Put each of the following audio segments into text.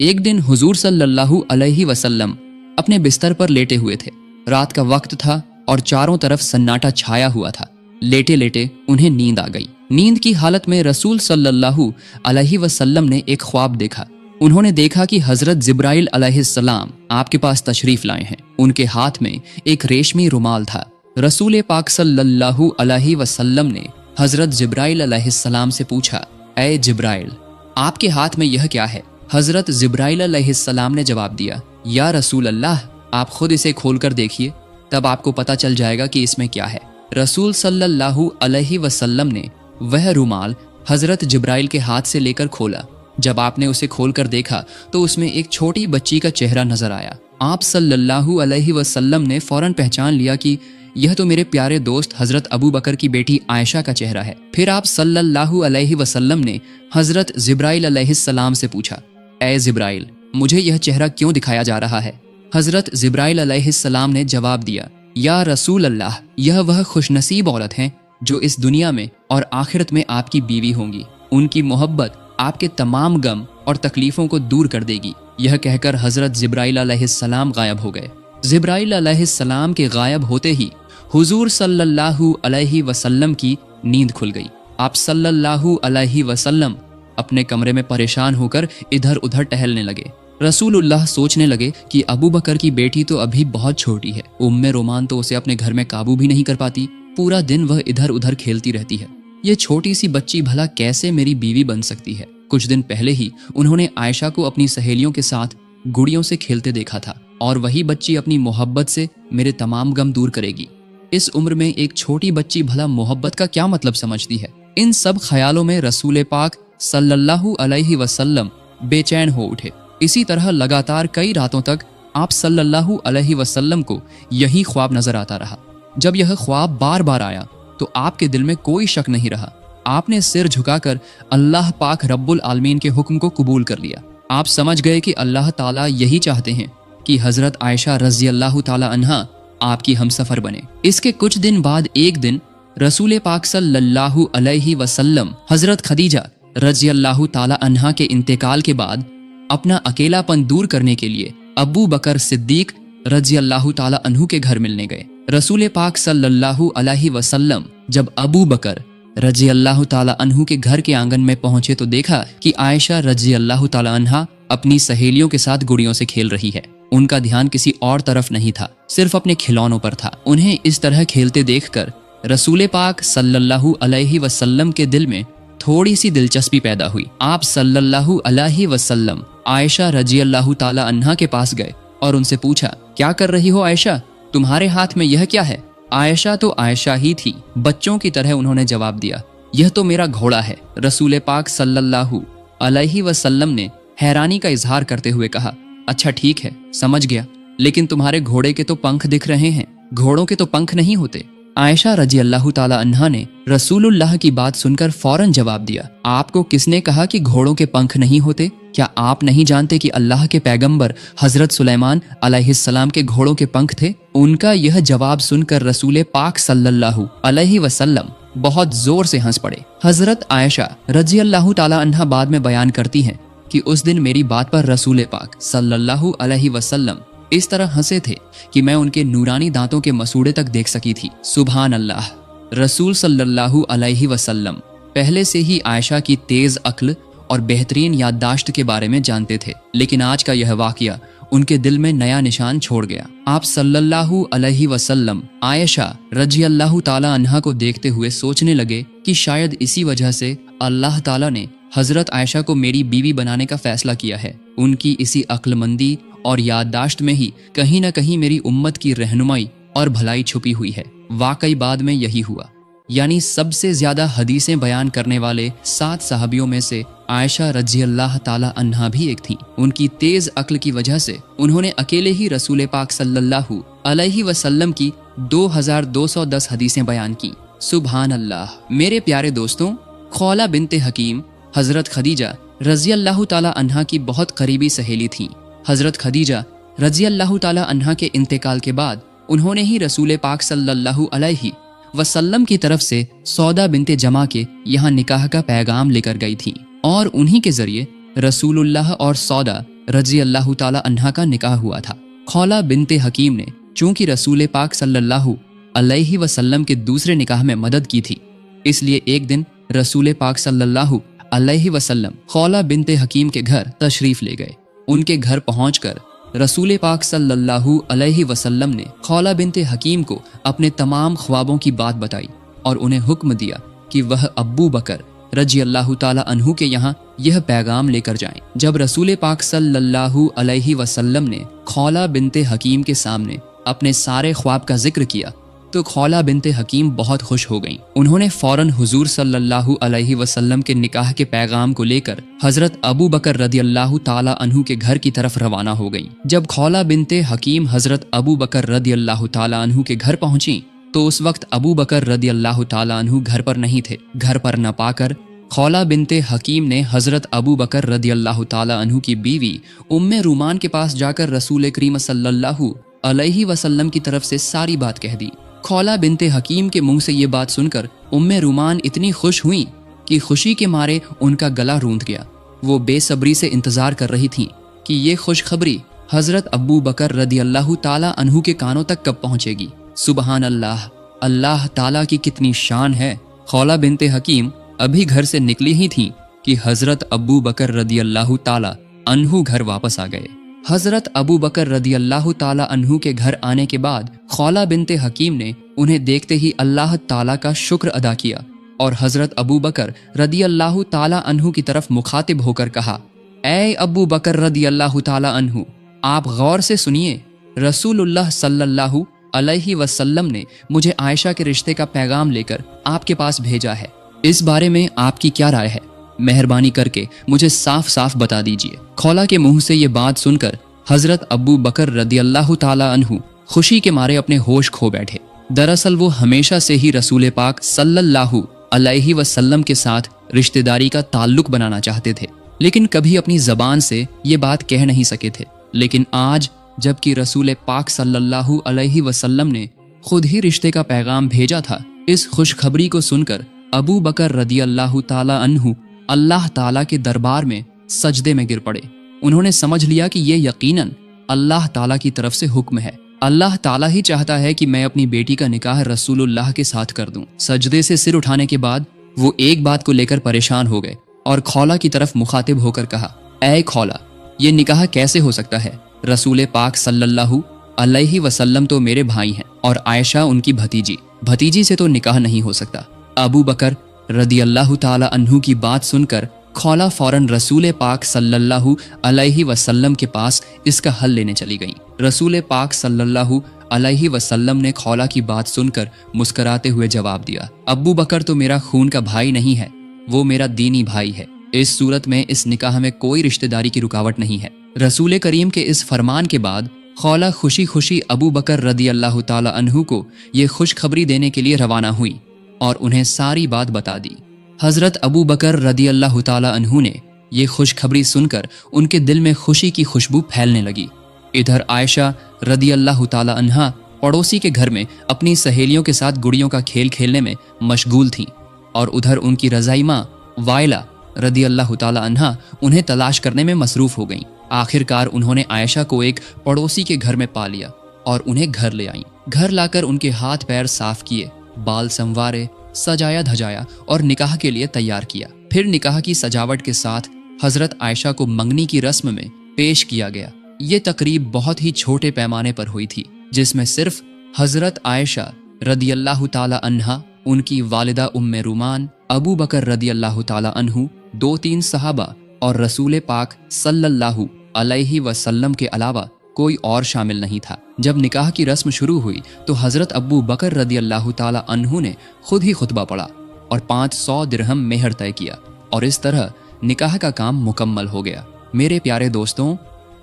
एक दिन हुजूर सल्लल्लाहु अलैहि वसल्लम अपने बिस्तर पर लेटे हुए थे। रात का वक्त था और चारों तरफ सन्नाटा छाया हुआ था। लेटे लेटे उन्हें नींद आ गई। नींद की हालत में रसूल सल्लल्लाहु अलैहि वसल्लम ने एक ख्वाब देखा। उन्होंने देखा कि हजरत जिब्राइल अलैहिस्सलाम आपके पास तशरीफ लाए हैं। उनके हाथ में एक रेशमी रुमाल था। रसूल पाक सल्लल्लाहु अलैहि वसल्लम ने हजरत जिब्राइल अलैहिस्सलाम से पूछा, ऐ जिब्राइल, आपके हाथ में यह क्या है? हजरत जिब्राइल अलैहिस्सलाम ने जवाब दिया, या रसूल अल्लाह, आप खुद इसे खोलकर देखिए, तब आपको पता चल जाएगा कि इसमें क्या है। रसूल सल्लल्लाहु अलैहि वसल्लम ने वह रुमाल हजरत जिब्राइल के हाथ से लेकर खोला। जब आपने उसे खोलकर देखा तो उसमें एक छोटी बच्ची का चेहरा नजर आया। आप सल्लल्लाहु अलैहि वसल्लम ने फौरन पहचान लिया कि यह तो मेरे प्यारे दोस्त हजरत अबू बकर की बेटी आयशा का चेहरा है। फिर आप सल्लल्लाहु अलैहि वसल्लम ने हजरत जिब्राइल अलैहिस्सलाम से पूछा, ऐ जिब्राइल, मुझे यह चेहरा क्यों दिखाया जा रहा है? हजरत जिब्राइल अलैहिस्सलाम ने जवाब दिया, या रसूल अल्लाह, यह वह खुशनसीब औरत हैं जो इस दुनिया में और आखिरत में आपकी बीवी होंगी। उनकी मोहब्बत आपके तमाम गम और तकलीफों को दूर कर देगी। यह कहकर हजरत जिब्राइल अलैहिस्सलाम गायब हो गए। जिब्राइल अलैहिस्सलाम के गायब होते ही हुजूर सल्लल्लाहु अलैहि वसल्लम की नींद खुल गई। आप सल्लल्लाहु अलैहि वसल्लम अपने कमरे में परेशान होकर इधर उधर टहलने लगे। रसूलुल्लाह सोचने लगे कि अबू बकर की बेटी तो अभी बहुत छोटी है। उम्मे रोमान तो उसे अपने घर में काबू भी नहीं कर पाती। पूरा दिन वह इधर उधर खेलती रहती है। ये छोटी सी बच्ची भला कैसे मेरी बीवी बन सकती है? कुछ दिन पहले ही उन्होंने आयशा को अपनी सहेलियों के साथ गुड़ियों से खेलते देखा था और वही बच्ची अपनी मोहब्बत से मेरे तमाम गम दूर करेगी। इस उम्र में एक छोटी बच्ची भला मोहब्बत का क्या मतलब समझती है? इन सब ख्यालों में रसूल पाक सल्लल्लाहु अलैहि वसल्लम बेचैन हो उठे। इसी तरह लगातार कई रातों तक आप सल्लल्लाहु अलैहि वसल्लम को यही ख्वाब नजर आता रहा। जब यह ख्वाब बार बार आया तो आपके दिल में कोई शक नहीं रहा। आपने सिर झुकाकर अल्लाह पाक रब्बुल आलमीन के हुक्म को कबूल कर लिया। आप समझ गए कि अल्लाह ताला यही चाहते हैं कि हजरत आयशा रज़ी अल्लाह ताला अन्हा आपकी हमसफर बने। इसके कुछ दिन बाद एक दिन रसूल पाक सल्लल्लाहु अलैहि वसल्लम हजरत खदीजा रज़ी अल्लाह ताला अन्हा के इंतकाल के बाद अपना अकेलापन दूर करने के लिए अबू बकर सिद्दीक रज़ी अल्लाह ताला अन्हु के घर मिलने गए। रसूल पाक सल्लल्लाहु अलैहि वसल्लम जब अबू बकर रज़ी अल्लाह ताला अन्हु के घर के आंगन में पहुंचे तो देखा कि आयशा रज़ी अल्लाह ताला अन्हा अपनी सहेलियों के साथ गुड़ियों से खेल रही है। उनका ध्यान किसी और तरफ नहीं था, सिर्फ अपने खिलौनों पर था। उन्हें इस तरह खेलते देखकर रसूल पाक सल्लल्लाहु अलैहि वसल्लम के दिल में थोड़ी सी दिलचस्पी पैदा हुई। आप सल्लल्लाहु अलैहि वसल्लम आयशा रज़ी अल्लाह ताला अन्हा के पास गए और उनसे पूछा, क्या कर रही हो आयशा? तुम्हारे हाथ में यह क्या है? आयशा तो आयशा ही थी। बच्चों की तरह उन्होंने जवाब दिया, यह तो मेरा घोड़ा है। रसूल पाक सल्लल्लाहु अलैहि वसल्लम ने हैरानी का इजहार करते हुए कहा, अच्छा ठीक है, समझ गया, लेकिन तुम्हारे घोड़े के तो पंख दिख रहे हैं, घोड़ों के तो पंख नहीं होते। आयशा रज़ी अल्लाह ताला अन्हा ने रसूलुल्लाह की बात सुनकर फौरन जवाब दिया, आपको किसने कहा कि घोड़ों के पंख नहीं होते? क्या आप नहीं जानते कि अल्लाह के पैगंबर हजरत सुलेमान अलैहिस्सलाम के घोड़ों के पंख थे? उनका यह जवाब सुनकर रसूल पाक सल्लल्लाहु अलैहि वसल्लम बहुत जोर से हंस पड़े। हजरत आयशा रज़ी अल्लाह ताला अन्हा बाद में बयान करती हैं कि उस दिन मेरी बात पर रसूल पाक सल्लल्लाहु अलैहि वसल्लम इस तरह हंसे थे कि मैं उनके नूरानी दांतों के मसूड़े तक देख सकी थी। सुभान अल्लाह। रसूल सल्लल्लाहु अलैहि वसल्लम पहले से ही आयशा की तेज अक्ल और बेहतरीन याददाश्त के बारे में जानते थे, लेकिन आज का यह वाकया उनके दिल में नया निशान छोड़ गया। आप सल्लल्लाहु अलैहि वसल्लम आयशा रज़ी अल्लाह ताला अन्हा को देखते हुए सोचने लगे कि शायद इसी वजह से अल्लाह ताला ने हजरत आयशा को मेरी बीवी बनाने का फैसला किया है। उनकी इसी अक्लमंदी और याददाश्त में ही कहीं न कहीं मेरी उम्मत की रहनुमाई और भलाई छुपी हुई है। वाकई बाद में यही हुआ, यानी सबसे ज्यादा हदीसें बयान करने वाले 7 सहाबियों में से आयशा रज़ी अल्लाह ताला अन्हा भी एक थी। उनकी तेज अक्ल की वजह से उन्होंने अकेले ही रसूल पाक सल्लल्लाहु अलैहि वसल्लम की 2210 हदीसें बयान की। सुभान अल्लाह। मेरे प्यारे दोस्तों, खौला बिनते हकीम हजरत खदीजा रज़ी अल्लाह ताला अन्हा की बहुत करीबी सहेली थीं। हजरत खदीजा रज़ी अल्लाह ताला अन्हा के इंतकाल के बाद उन्होंने ही रसूल पाक सल्लल्लाहु अलैहि वसल्लम की तरफ से सौदा बिनते जमा के यहाँ निकाह का पैगाम लेकर गई थी और उन्हीं के जरिए रसूलुल्लाह और सौदा रजी अल्लाह ताला अन्हा का निकाह हुआ था। खौला बिनते हकीम ने चूंकि रसूल पाक सल्लल्लाहु अलैहि वसल्लम के दूसरे निकाह में मदद की थी, इसलिए एक दिन रसूल पाक सल्लल्लाहु अलैहि वसल्लम खौला बिनते हकीम के घर तशरीफ ले गए। उनके घर पहुंचकर रसूल पाक सल्लल्लाहु अलैहि वसल्लम ने खौला बिनते हकीम को अपने तमाम ख्वाबों की बात बताई और उन्हें हुक्म दिया कि वह अब्बू बकर रजी अल्लाह ताला अन्हु के यहाँ यह पैगाम लेकर जाएं। जब रसूल पाक सल्लल्लाहु अलैहि वसल्लम ने खौला बिनते हकीम के सामने अपने सारे ख्वाब का जिक्र किया तो खौला बिनते हकीम बहुत खुश हो गईं। उन्होंने फौरन हुजूर सल्लल्लाहु अलैहि वसल्लम के निकाह के पैगाम को लेकर हजरत अबू बकर रदी अल्लाह ताला अन्हु के घर की तरफ रवाना हो गईं। जब खौला बिनते हकीम हजरत अबू बकर रदी अल्लाह ताला अन्हु के घर पहुंची तो उस वक्त अबू बकर रदी अल्लाह ताला अन्हु घर पर नहीं थे। घर पर न पाकर खौला बिनते हकीम ने हजरत अबू बकर रदी अल्लाह ताला अन्हु की बीवी उम्मे रूमान के पास जाकर रसूल करीम सल्लल्लाहु अलैहि वसल्लम की तरफ से सारी बात कह दी। खौला बिनते हकीम के मुंह से ये बात सुनकर उम्मे रूमान इतनी खुश हुई कि खुशी के मारे उनका गला रूंध गया। वो बेसब्री से इंतजार कर रही थीं कि ये खुशखबरी हजरत अबू बकर रदी अल्लाह ताला अन्हु के कानों तक कब पहुंचेगी। सुबहान अल्लाह, अल्लाह ताला की कितनी शान है। खौला बिनते हकीम अभी घर से निकली ही थीं कि हजरत अबू बकर रदी अल्लाह ताला अन्हु घर वापस आ गए। हजरत अबू बकर रदी अल्लाह ताला अन्हु के घर आने के बाद खौला बिनते हकीम ने उन्हें देखते ही अल्लाह ताला का शुक्र अदा किया और हजरत अबू बकर रदी अल्लाह ताला अन्हु की तरफ मुखातिब होकर कहा, ऐ अबू बकर रदी अल्लाह ताला अन्हु, आप गौर से सुनिए। रसूलुल्लाह सल्लल्लाहु अलैहि वसल्लम ने मुझे आयशा के रिश्ते का पैगाम लेकर आपके पास भेजा है। इस बारे में आपकी क्या राय है? मेहरबानी करके मुझे साफ साफ बता दीजिए। खौला के मुंह से ये बात सुनकर हजरत अबू बकर रदी अल्लाह ताला अन्हु खुशी के मारे अपने होश खो बैठे। दरअसल वो हमेशा से ही रसूल पाक सल्लल्लाहु अलैहि वसल्लम के साथ रिश्तेदारी का ताल्लुक बनाना चाहते थे, लेकिन कभी अपनी जबान से ये बात कह नहीं सके थे। लेकिन आज जबकि रसूल पाक सल्लल्लाहु अलैहि वसल्लम ने खुद ही रिश्ते का पैगाम भेजा था, इस खुशखबरी को सुनकर अबू बकर रदी अल्लाह ताला अन्हु अल्लाह ताला के दरबार में सजदे में गिर पड़े। उन्होंने समझ लिया कि ये यकीनन अल्लाह ताला की तरफ से हुक्म है। अल्लाह ताला ही चाहता है कि मैं अपनी बेटी का निकाह रसूलुल्लाह के साथ कर दूं। सजदे से सिर उठाने के बाद वो एक बात को लेकर परेशान हो गए और खौला की तरफ मुखातिब होकर कहा, ऐ खौला, ये निकाह कैसे हो सकता है? रसूल पाक सल्लल्लाहु अलैहि वसल्लम तो मेरे भाई हैं और आयशा उनकी भतीजी से तो निकाह नहीं हो सकता। अबू बकर रदी अल्लाह ताला अन्हु की बात सुनकर खौला फौरन रसूल पाक सल्लल्लाहु अलैहि वसल्लम के पास इसका हल लेने चली गई। रसूल पाक सल्लल्लाहु अलैहि वसल्लम ने खौला की बात सुनकर मुस्कुराते हुए जवाब दिया, अब्बू बकर तो मेरा खून का भाई नहीं है, वो मेरा दीनी भाई है। इस सूरत में इस निकाह में कोई रिश्तेदारी की रुकावट नहीं है। रसूल करीम के इस फरमान के बाद खौला खुशी खुशी अबू बकर रदी अल्लाह ताला अन्हु को ये खुशखबरी देने के लिए रवाना हुई और उन्हें सारी बात बता दी। हजरत अबू बकर रदी अल्लाह ताला अन्हु ने ये खुशखबरी सुनकर उनके दिल में खुशी की खुशबू फैलने लगी। इधर आयशा रदी अल्लाह ताला अन्हा पड़ोसी के घर में अपनी सहेलियों के साथ गुड़ियों का खेल खेलने में मशगूल थीं और उधर उनकी रज़ाई माँ वाइला रदी अल्लाह ताला अन्हा उन्हें तलाश करने में मसरूफ हो गईं। आखिरकार उन्होंने आयशा को एक पड़ोसी के घर में पा लिया और उन्हें घर ले आईं। घर लाकर उनके हाथ पैर साफ किए, बाल संवारे, सजाया धजाया और निकाह के लिए तैयार किया। फिर निकाह की सजावट के साथ हजरत आयशा को मंगनी की रस्म में पेश किया गया। ये तकरीब बहुत ही छोटे पैमाने पर हुई थी, जिसमें सिर्फ हजरत आयशा रदी अल्लाह ताला अन्हा, उनकी वालिदा उम्मे रूमान, अबू बकर रदी अल्लाह ताला अन्हु, 2-3 सहाबा और रसूल पाक सल्लल्लाहु अलैहि वसल्लम के अलावा कोई और शामिल नहीं था। जब निकाह की रस्म शुरू हुई तो हजरत अबू बकर रदी अल्लाह ताला अन्हु ने खुद ही खुतबा पढ़ा और 500 दिरहम मेहर तय किया और इस तरह निकाह का काम मुकम्मल हो गया। मेरे प्यारे दोस्तों,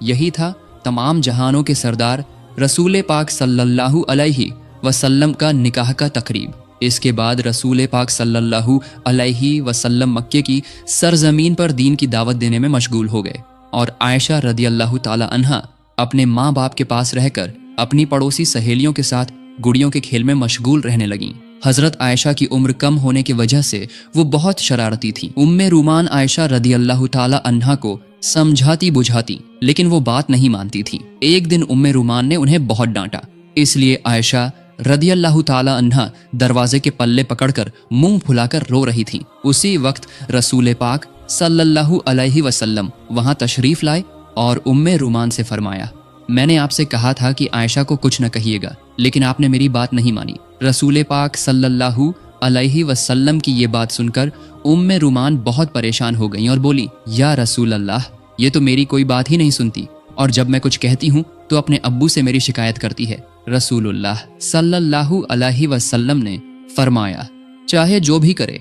यही था तमाम जहानों के सरदार रसूल पाक सल्लल्लाहु अलैहि वसल्लम का निकाह का तकरीब। इसके बाद रसूल पाक सल्लल्लाहु अलैहि वसल्लम मक्के की सरजमीन पर दीन की दावत देने में मशगूल हो गए और आयशा रदी अल्लाह ताला अन्हा अपने माँ बाप के पास रहकर अपनी पड़ोसी सहेलियों के साथ गुड़ियों के खेल में मशगूल रहने लगीं। हजरत आयशा की उम्र कम होने की वजह से वो बहुत शरारती थी। उम्मे रूमान आयशा रदी अल्लाह ताला अन्हा को समझाती बुझाती, लेकिन वो बात नहीं मानती थी। एक दिन उम्मे रूमान ने उन्हें बहुत डांटा, इसलिए आयशा रदी अल्लाह ताला अन्हा दरवाजे के पल्ले पकड़कर मुंह फुलाकर रो रही थी। उसी वक्त रसूल पाक सल्लल्लाहु अलैहि वसल्लम वहां तशरीफ लाए और उम्मे रूमान से फरमाया, मैंने आपसे कहा था कि आयशा को कुछ न कहिएगा, लेकिन आपने मेरी बात नहीं मानी। रसूल पाक सल्लल्लाहु अलैहि वसल्लम की ये बात सुनकर उम्मे रूमान बहुत परेशान हो गई और बोली, या रसूल अल्लाह, ये तो मेरी कोई बात ही नहीं सुनती, और जब मैं कुछ कहती हूँ तो अपने अब्बू से मेरी शिकायत करती है। रसूलुल्लाह सल्लल्लाहु अलैहि वसल्लम ने फरमाया, चाहे जो भी करे,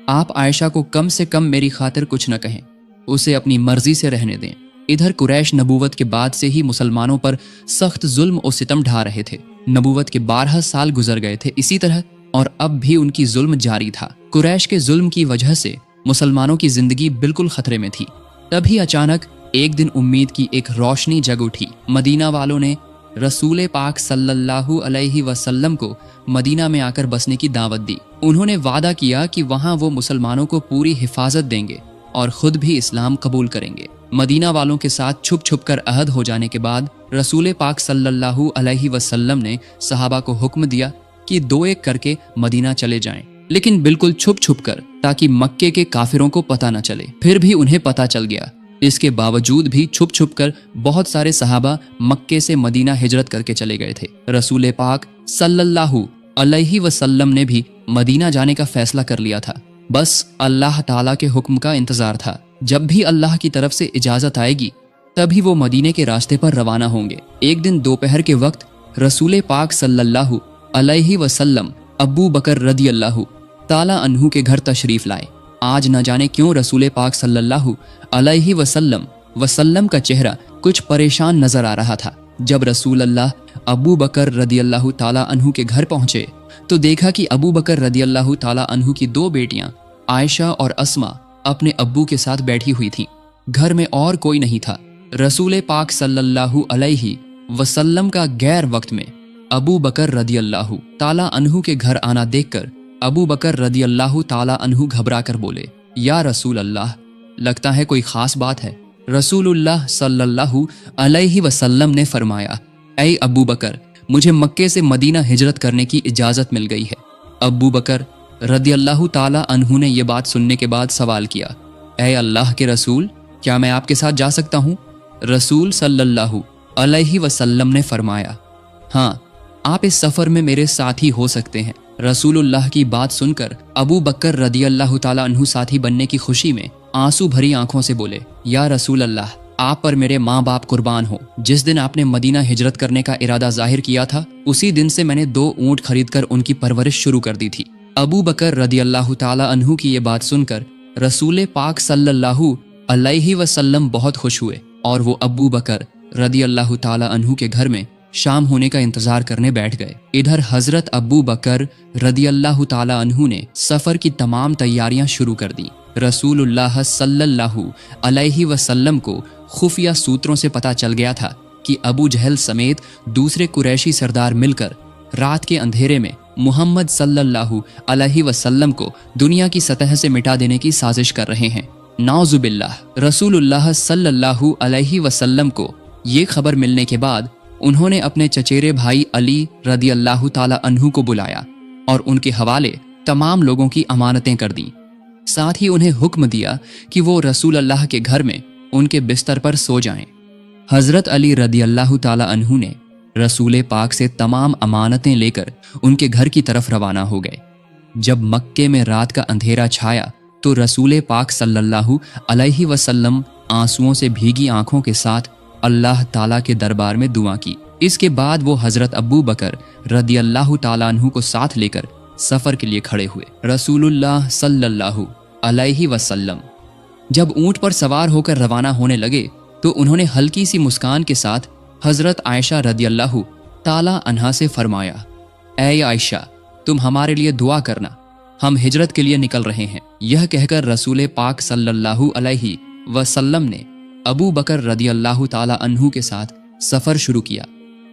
आप आयशा को कम से कम मेरी खातिर कुछ न कहें, उसे अपनी मर्जी से रहने दें। इधर कुरैश नबूवत के बाद से ही मुसलमानों पर सख्त जुल्म और सितम ढा रहे थे। नबूवत के 12 साल गुजर गए थे इसी तरह, और अब भी उनकी जुल्म जारी था। कुरैश के जुल्म की वजह से मुसलमानों की जिंदगी बिल्कुल खतरे में थी। तभी अचानक एक दिन उम्मीद की एक रोशनी जग उठी। मदीना वालों ने रसूल पाक सल्लल्लाहु अलैहि वसल्लम को मदीना में आकर बसने की दावत दी। उन्होंने वादा किया कि वहां वो मुसलमानों को पूरी हिफाजत देंगे और खुद भी इस्लाम कबूल करेंगे। मदीना वालों के साथ छुप छुप कर अहद हो जाने के बाद रसूल पाक सल्लल्लाहु अलैहि वसल्लम ने सहाबा को हुक्म दिया कि 2-1 करके मदीना चले जाएं, लेकिन बिल्कुल छुप छुप कर, ताकि मक्के के काफिरों को पता न चले। फिर भी उन्हें पता चल गया। इसके बावजूद भी छुप छुप कर बहुत सारे सहाबा मक्के से मदीना हिजरत करके चले गए थे। रसूल पाक सल्लल्लाहु अलैहि वसल्लम ने भी मदीना जाने का फैसला कर लिया था। बस अल्लाह ताला के हुक्म का इंतजार था। जब भी अल्लाह की तरफ से इजाजत आएगी तभी वो मदीने के रास्ते पर रवाना होंगे। एक दिन दोपहर के वक्त रसूल पाक सल्लल्लाहु अलैहि वसल्लम अबू बकर रदी अल्लाह ताला अन्हु के घर तशरीफ लाए। आज न जाने क्यों रसूल पाक सल्लल्लाहु अलैहि वसल्लम का चेहरा कुछ परेशान नजर आ रहा था। जब रसूल अल्लाह अबू बकर रदी अल्लाह ताला अन्हु के घर पहुंचे तो देखा कि अबू बकर रदी अल्लाह ताला अन्हु की 2 बेटियां आयशा और अस्मा अपने अब्बू के साथ बैठी हुई थीं। घर में और कोई नहीं था। रसूल पाक सल्लल्लाहु अलैहि वसल्लम का गैर वक्त में अबू बकर रदी अल्लाह ताला अन्हु के घर आना देखकर अबू बकर रदी अल्लाह ताला अन्हु घबरा कर बोले, या रसूल अल्लाह, लगता है कोई खास बात है। रसूलुल्लाह सल्लल्लाहु अलैहि वसल्लम ने फरमाया, ऐ अबू बकर, मुझे मक्के से मदीना हिजरत करने की इजाजत मिल गई है। अबू बकर रदी अल्लाह ताला अन्हु ने यह बात सुनने के बाद सवाल किया, ऐ अल्लाह के रसूल, क्या मैं आपके साथ जा सकता हूँ? रसूल सल्लल्लाहु अलैहि वसल्लम ने फरमाया, हाँ, आप इस सफर में मेरे साथी हो सकते हैं। रसूलुल्लाह की बात सुनकर अबू बकर रदी अल्लाह ताला अन्हु साथी बनने की खुशी में आंसू भरी आंखों से बोले, या रसूल अल्लाह, आप पर मेरे माँ बाप कुर्बान हो। जिस दिन आपने मदीना हिजरत करने का इरादा जाहिर किया था, उसी दिन से मैंने 2 ऊंट खरीदकर उनकी परवरिश शुरू कर दी थी। अबू बकर रदी अल्लाह ताला अन्हु की ये बात सुनकर रसूल पाक सल्लल्लाहु अलैहि वसल्लम बहुत खुश हुए और वो अबू बकर रदी अल्लाह ताला अन्हु के घर में शाम होने का इंतजार करने बैठ गए। इधर हजरत अबू बकर रदी अल्लाह ताला अन्हु ने सफर की तमाम तैयारियां शुरू कर दी। रसूलुल्लाह सल्लल्लाहु अलैहि वसल्लम को खुफिया सूत्रों से पता चल गया था कि अबू जहल समेत दूसरे कुरैशी सरदार मिलकर रात के अंधेरे में मुहम्मद सल्लल्लाहु अलैहि वसल्लम को दुनिया की सतह से मिटा देने की साजिश कर रहे हैं। नाउजुबिल्लाह। रसूलुल्लाह सल्लल्लाहु अलैहि वसल्लम को ये खबर मिलने के बाद उन्होंने अपने चचेरे भाई अली रदी अल्लाह ताला अन्हु को बुलाया और उनके हवाले तमाम लोगों की अमानतें कर दी। साथ ही उन्हें हुक्म दिया कि वो रसूल अल्लाह के घर में उनके बिस्तर पर सो जाएं। हजरत अली रदी अल्लाह ताला अन्हु ने रसूल पाक से तमाम अमानतें लेकर उनके घर की तरफ रवाना हो गए। जब मक्के में रात का अंधेरा छाया तो रसूल पाक सल्लल्लाहु अलैहि वसल्लम आंसुओं से भीगी आंखों के साथ अल्लाह ताला के दरबार में दुआ की। इसके बाद वो हजरत अबू बकर रदी अल्लाह ताला अन्हु को साथ लेकर सफर के लिए खड़े हुए। रसूलुल्लाह सल्लल्लाहु अलैहि वसल्लम जब ऊंट पर सवार होकर रवाना होने लगे तो उन्होंने हल्की सी मुस्कान के साथ हजरत आयशा रदी अल्लाह ताला अन्हा से फरमाया, ऐ आयशा, तुम हमारे लिए दुआ करना, हम हिजरत के लिए निकल रहे हैं। यह कहकर रसूल पाक सल्लल्लाहु अलैहि वसल्लम ने अबू बकर रदी अल्लाह ताला अन्हु के साथ सफर शुरू किया।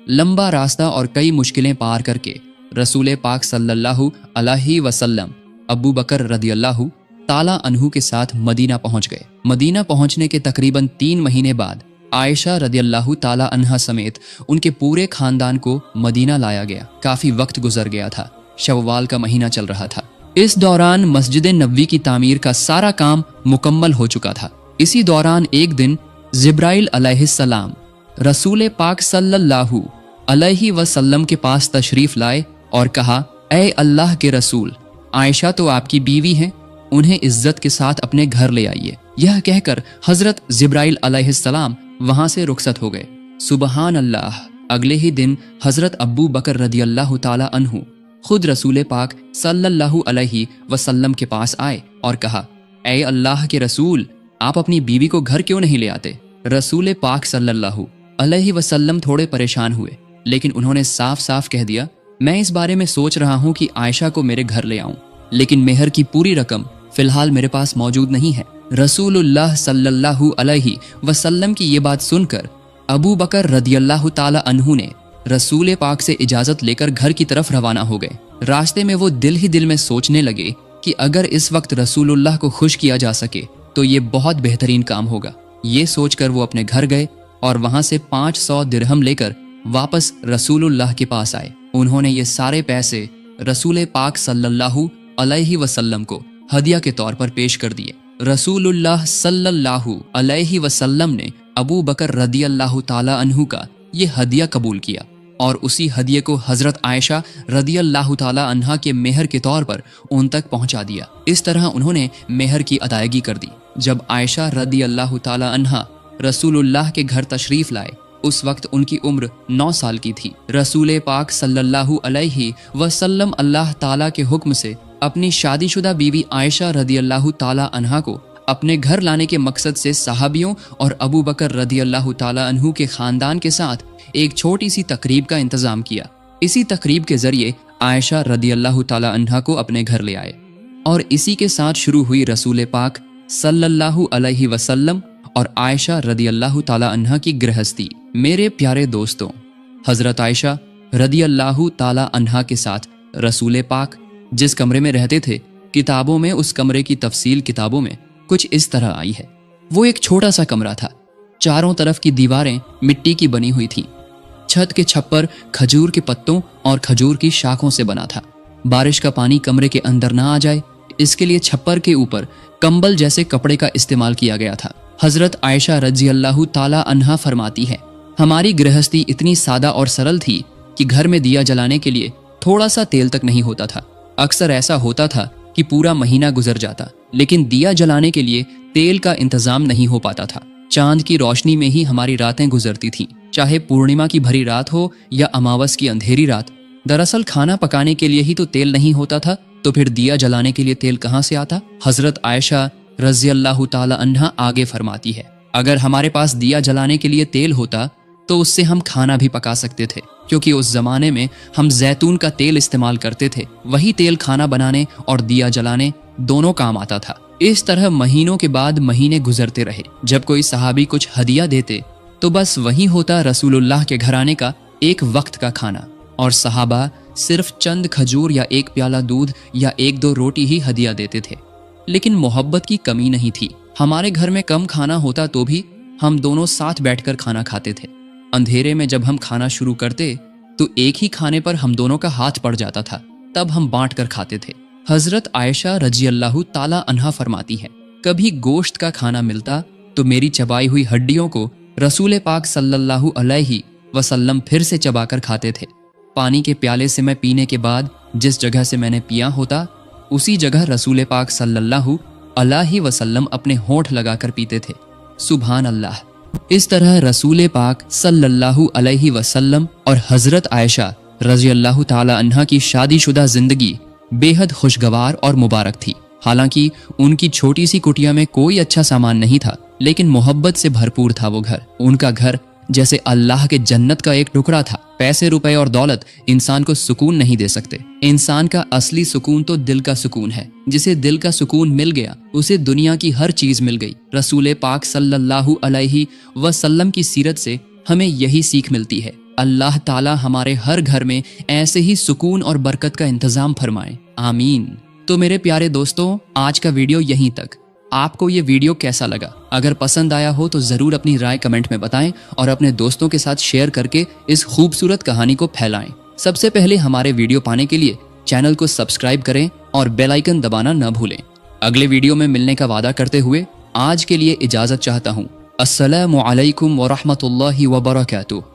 लंबा रास्ता और कई मुश्किलें पार करके रसूल पाक सल्लल्लाहु अलैहि वसल्लम अबू बकर रदियल्लाहु ताला अन्हु के साथ मदीना पहुंच गए। मदीना पहुंचने के तकरीबन 3 महीने बाद आयशा रदियल्लाहु ताला अन्हा समेत उनके पूरे खानदान को मदीना लाया गया। काफी वक्त गुजर गया था, शव्वाल का महीना चल रहा था। इस दौरान मस्जिद नबवी की तामीर का सारा काम मुकम्मल हो चुका था। इसी दौरान एक दिन जिब्राइल अलैहिस्सलाम रसूल पाक सल्लल्लाहु अलैहि वसल्लम के पास तशरीफ लाए और कहा, ऐ अल्लाह के रसूल, आयशा तो आपकी बीवी हैं, उन्हें इज्जत के साथ अपने घर ले आइए। यह कहकर हजरत जिब्राइल अलैहिस्सलाम वहां से रुखसत हो गए। सुबहान अल्लाह। अगले ही दिन हजरत अबू बकर रदियल्लाहु ताला अन्हु खुद रसूल पाक सल्लल्लाहु अलैहि वसल्लम के पास आए और कहा, ऐ अल्लाह के रसूल, आप अपनी बीवी को घर क्यों नहीं ले आते? रसूल पाक सल्लल्लाहु अलैहि वसल्लम थोड़े परेशान हुए, लेकिन उन्होंने साफ साफ कह दिया, मैं इस बारे में सोच रहा हूँ कि आयशा को मेरे घर ले आऊं, लेकिन मेहर की पूरी रकम फिलहाल मेरे पास मौजूद नहीं है। रसूलुल्लाह सल्लल्लाहु अलैहि वसल्लम की ये बात सुनकर अबू बकर रदियल्लाहु ताला अन्हु ने रसूल पाक से इजाजत लेकर घर की तरफ रवाना हो गए। रास्ते में वो दिल ही दिल में सोचने लगे कि अगर इस वक्त रसूलुल्लाह को खुश किया जा सके तो ये बहुत बेहतरीन काम होगा। ये सोचकर वो अपने घर गए और वहां से 500 दिरहम लेकर वापस रसूलुल्लाह के पास आए। उन्होंने ये सारे पैसे रसूल पाक सल्लल्लाहु अलैहि वसल्लम को हदिया के तौर पर पेश कर दिए। रसूलुल्लाह सल्लल्लाहु अलैहि वसल्लम ने अबू बकर रदियल्लाहु ताला अन्हु का ये हदिया कबूल किया और उसी हदिये को हजरत आयशा रदियल्लाहु ताला अन्हा के मेहर के तौर पर उन तक पहुंचा दिया। इस तरह उन्होंने मेहर की अदायगी कर दी। जब आयशा रदियल्लाहु ताला अन्हा रसूलुल्लाह के घर तशरीफ लाए, उस वक्त उनकी उम्र 9 साल की थी। रसूल पाक सल्लल्लाहु अलैहि वसल्लम अल्लाह ताला के हुक्म से अपनी शादीशुदा बीवी आयशा रदियल्लाहु ताला अन्हा को अपने घर लाने के मकसद से सहाबियों और अबू बकर रदियल्लाहु ताला अन्हु के खानदान के साथ एक छोटी सी तकरीब का इंतजाम किया। इसी तकरीब के जरिए आयशा रदियल्लाहु ताला अन्हा को अपने घर ले आए और इसी के साथ शुरू हुई रसूल पाक सल्लल्लाहु अलैहि वसल्लम और आयशा रदियल्लाहु ताला अन्हा की गृहस्थी। मेरे प्यारे दोस्तों, हजरत आयशा रदियल्लाहु ताला अन्हा के साथ रसूल पाक जिस कमरे में रहते थे, किताबों में उस कमरे की तफसील किताबों में कुछ इस तरह आई है। वो एक छोटा सा कमरा था। चारों तरफ की दीवारें मिट्टी की बनी हुई थीं। छत के छप्पर खजूर के पत्तों और खजूर की शाखों से बना था। बारिश का पानी कमरे के अंदर ना आ जाए, इसके लिए छप्पर के ऊपर कंबल जैसे कपड़े का इस्तेमाल किया गया था। हजरत आयशा रज़ियल्लाहु ताला अन्हा फरमाती है, हमारी गृहस्थी इतनी सादा और सरल थी कि घर में दिया जलाने के लिए थोड़ा सा तेल तक नहीं होता था। अक्सर ऐसा होता था कि पूरा महीना गुजर जाता, लेकिन दिया जलाने के लिए तेल का इंतजाम नहीं हो पाता था। चांद की रोशनी में ही हमारी रातें गुजरती थीं, चाहे पूर्णिमा की भरी रात हो या अमावस की अंधेरी रात। दरअसल खाना पकाने के लिए ही तो तेल नहीं होता था, तो फिर दिया जलाने के लिए तेल कहाँ से आता? हजरत आयशा रज़ियल्लाहु ताला अन्हा आगे फरमाती है, अगर हमारे पास दिया जलाने के लिए तेल होता तो उससे हम खाना भी पका सकते थे, क्योंकि उस जमाने में हम जैतून का तेल इस्तेमाल करते थे। वही तेल खाना बनाने और दिया जलाने दोनों काम आता था। इस तरह महीनों के बाद महीने गुजरते रहे। जब कोई सहाबी कुछ हदिया देते तो बस वही होता रसूलुल्लाह के घराने का एक वक्त का खाना, और सहाबा सिर्फ चंद खजूर या एक प्याला दूध या 1-2 रोटी ही हदिया देते थे। लेकिन मोहब्बत की कमी नहीं थी। हमारे घर में कम खाना होता तो भी हम दोनों साथ बैठकर खाना खाते थे। अंधेरे में जब हम खाना शुरू करते तो एक ही खाने पर हम दोनों का हाथ पड़ जाता था, तब हम बांट कर खाते थे। हजरत आयशा रज़ियल्लाहु ताला अन्हा फरमाती है, कभी गोश्त का खाना मिलता तो मेरी चबाई हुई हड्डियों को रसूल पाक सल्लल्लाहु अलैहि वसल्लम फिर से चबाकर खाते थे। पानी के प्याले से मैं पीने के बाद जिस जगह से मैंने पिया होता, उसी जगह रसूल पाक सल्लल्लाहु अलैहि वसल्लम अपने होंठ लगाकर पीते थे। सुभान अल्लाह। इस तरह रसूल पाक सल्लल्लाहु अलैहि वसल्लम और हजरत आयशा रज़ियल्लाहु ताला अन्हा की शादीशुदा जिंदगी बेहद खुशगवार और मुबारक थी। हालांकि उनकी छोटी सी कुटिया में कोई अच्छा सामान नहीं था, लेकिन मोहब्बत से भरपूर था वो घर। उनका घर जैसे अल्लाह के जन्नत का एक टुकड़ा था। पैसे रुपए और दौलत इंसान को सुकून नहीं दे सकते। इंसान का असली सुकून तो दिल का सुकून है। जिसे दिल का सुकून मिल गया उसे दुनिया की हर चीज मिल गई। रसूल पाक सल्लल्लाहु अलैहि वसल्लम की सीरत से हमें यही सीख मिलती है। اللہ تعالیٰ ہمارے ہر گھر میں ایسے ہی سکون اور برکت کا انتظام فرمائے، آمین۔ تو میرے پیارے دوستوں، آج کا ویڈیو یہیں تک۔ آپ کو یہ ویڈیو کیسا لگا؟ اگر پسند آیا ہو تو ضرور اپنی رائے کمنٹ میں بتائیں اور اپنے دوستوں کے ساتھ شیئر کر کے اس خوبصورت کہانی کو پھیلائیں۔ سب سے پہلے ہمارے ویڈیو پانے کے لیے چینل کو سبسکرائب کریں اور بیل آئیکن دبانا نہ بھولیں۔ اگلے ویڈیو میں ملنے کا وعدہ کرتے ہوئے آج کے لیے اجازت چاہتا ہوں۔ السلام علیکم ورحمۃ اللہ وبرکاتہ۔